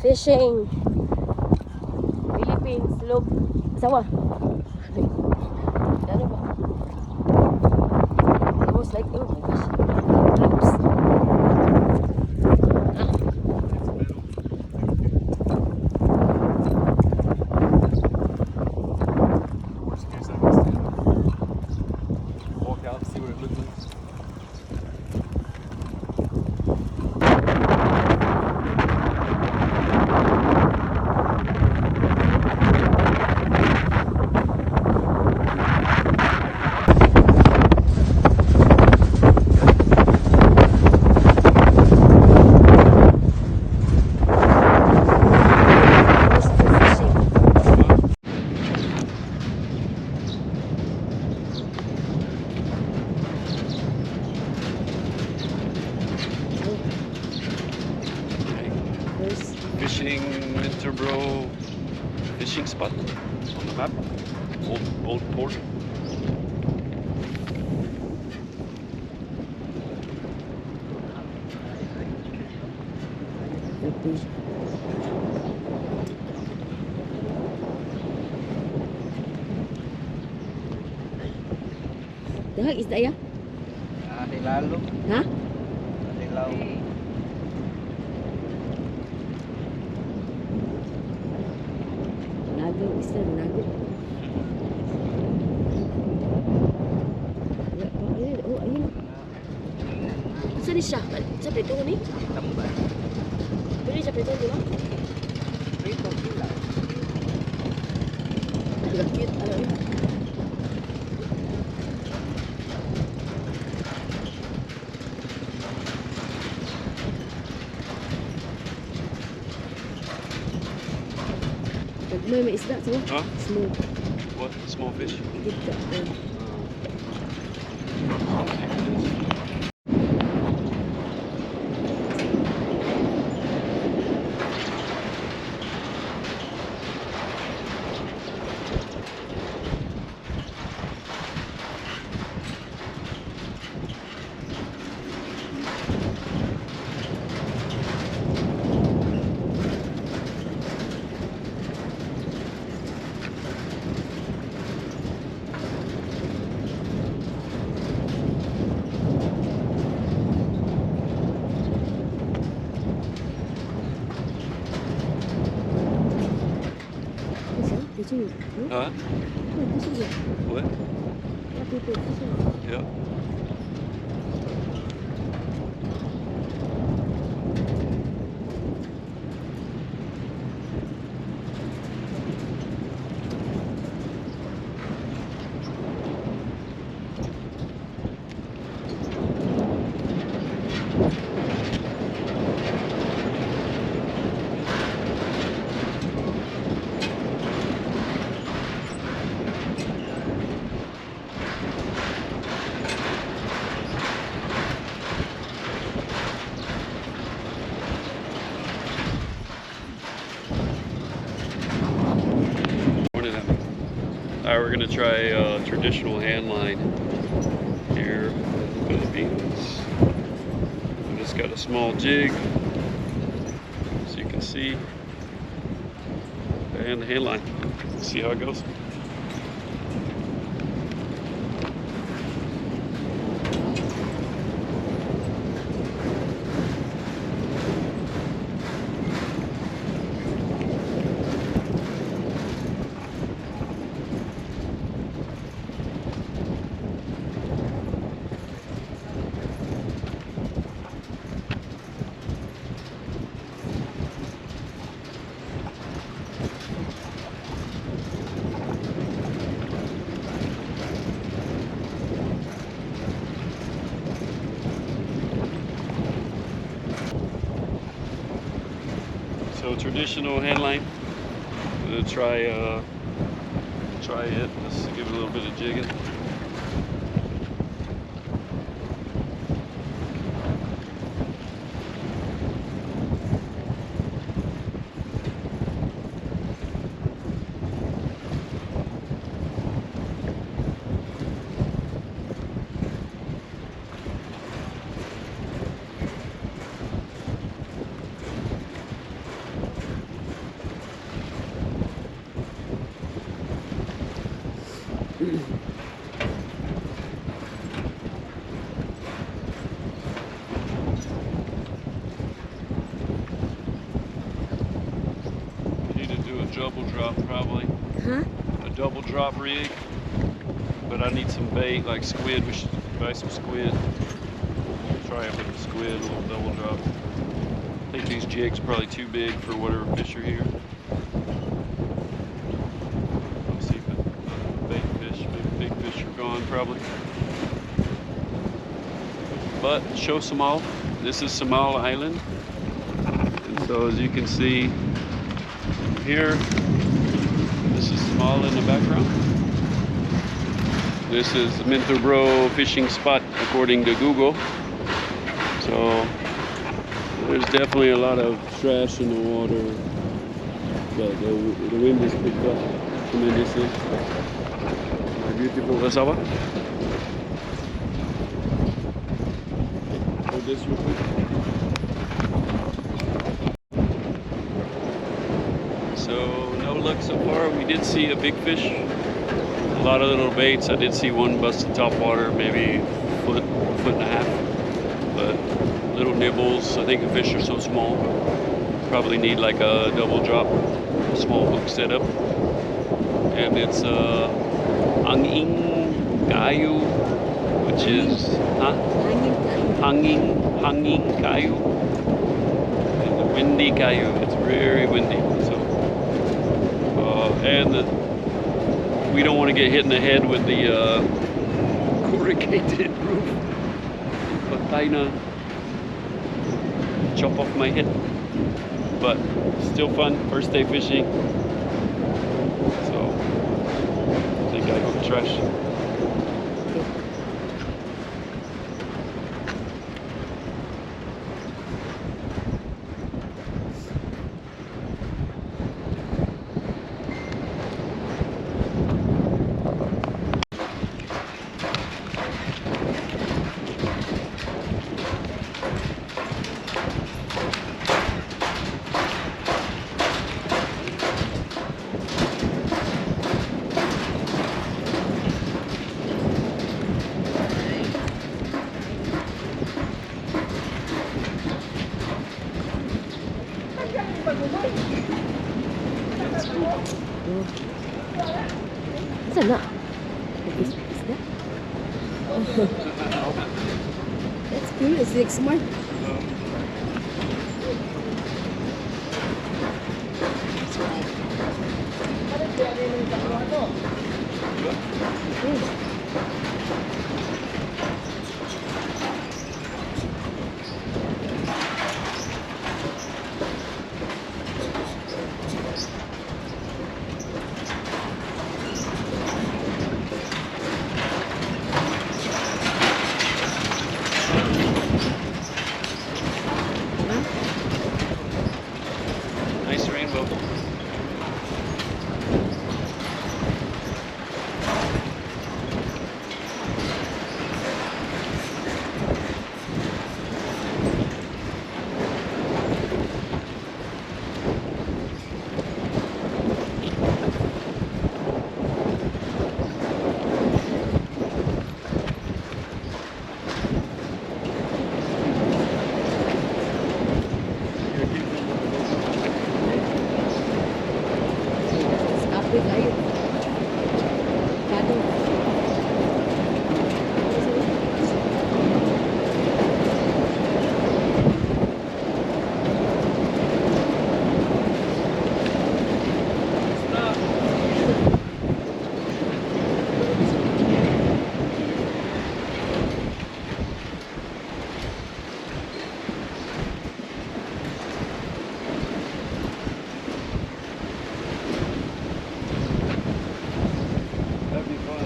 Fishing. Philippines. Look. Asawa. Ano ba? It was like, oh my gosh. Oops. Walk out, see what it looks like. Fishing Winterboro fishing spot on the map. Old port. Dahag isda ya? Ada lalu, Ha? ada lalu. Nago isda, nago. Ya, ayun, oh, ayun. Saan siya? Sa prito ni? Tambah. Pwede siya prito, di ba? Itu gila. Ang cute, ano yun? May isda, so? Huh? Small. What? Small fish? Gita. Fishing. Huh? Fishing. What? People fishing. Yeah. Alright, we're gonna try traditional hand line here in the Philippines. We just got a small jig, as you can see, and the hand line. See how it goes. So traditional hand line. I'm gonna try it. Let's give it a little bit of jigging. double drop probably. Huh? A double drop rig. But I need some bait like squid. We should buy some squid. Try it with the squid, a little double drop. I think these jigs probably too big for whatever fish are here. Let's see if it, bait fish, maybe big fish are gone probably. But show Samal. This is Samal Island. And so as you can see here, this is Samal in the background. This is Minterbro fishing spot according to Google. So there's definitely a lot of trash in the water. But the wind is picked up tremendously. My beautiful reservoir. Hold this real quick. So no luck so far. We did see a big fish. A lot of little baits. I did see one busted top water, maybe foot and a half. But little nibbles. I think the fish are so small. Probably need like a double drop, small hook setup. And it's Hanging Kayu, which is Hanging Kayu. And the windy Kayu. It's very windy. So we don't want to get hit in the head with the corrugated roof. But Taina chop off my head. But still fun, first day fishing. So I think I go trash. Saan na? Is that? That's curious. Like smart. That's right. Nice rainbow. Kape kayo. Kado. That'd be fun.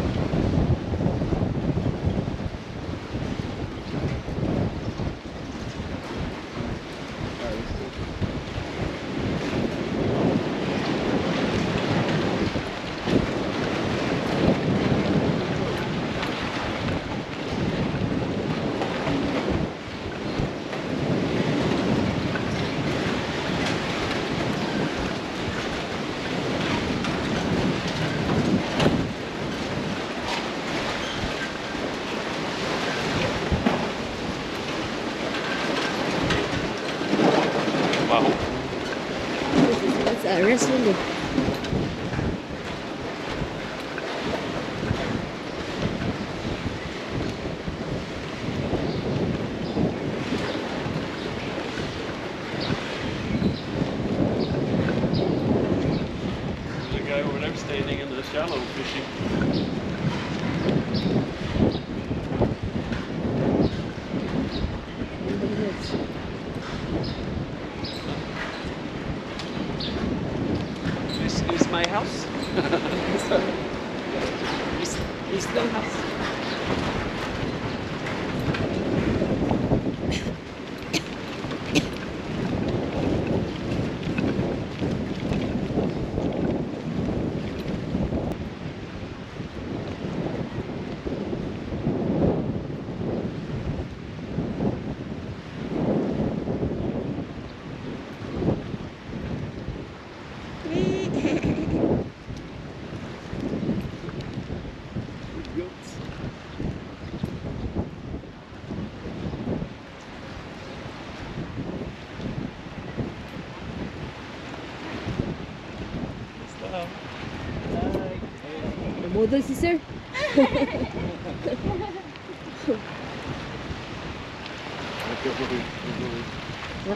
Wow. That's a restaurant. standing in the shallow fishing. And the hills. This is my house. This the house. The model si sir. Huh?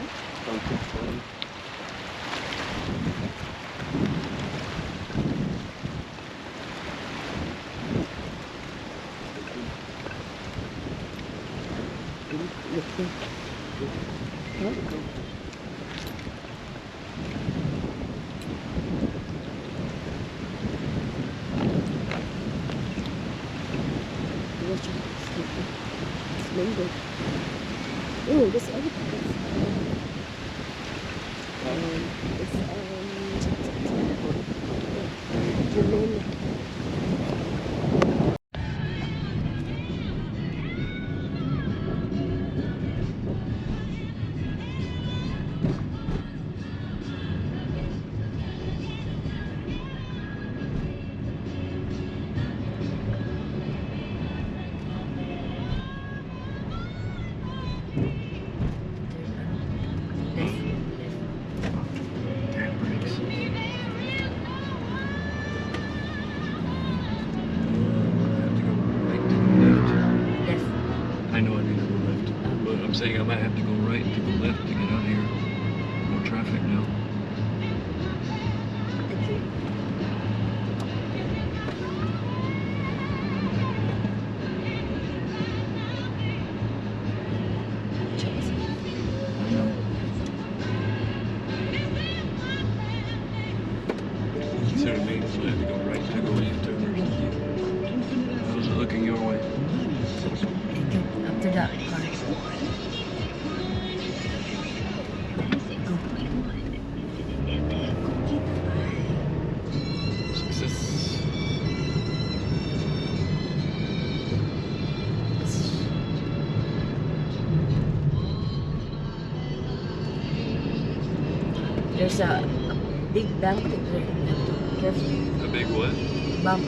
Huh? Watch out. It's mango. Oh, this other it's Jermaine. Left. I know I need to go left, but I'm saying I might have to go right to go left to get out of here. No traffic now. Okay. I know. See what I mean? So I have to go right to go U-turn or something. How's it looking your way? After that car. Success. There's a big bank there. You have to be careful. A big what? Bump.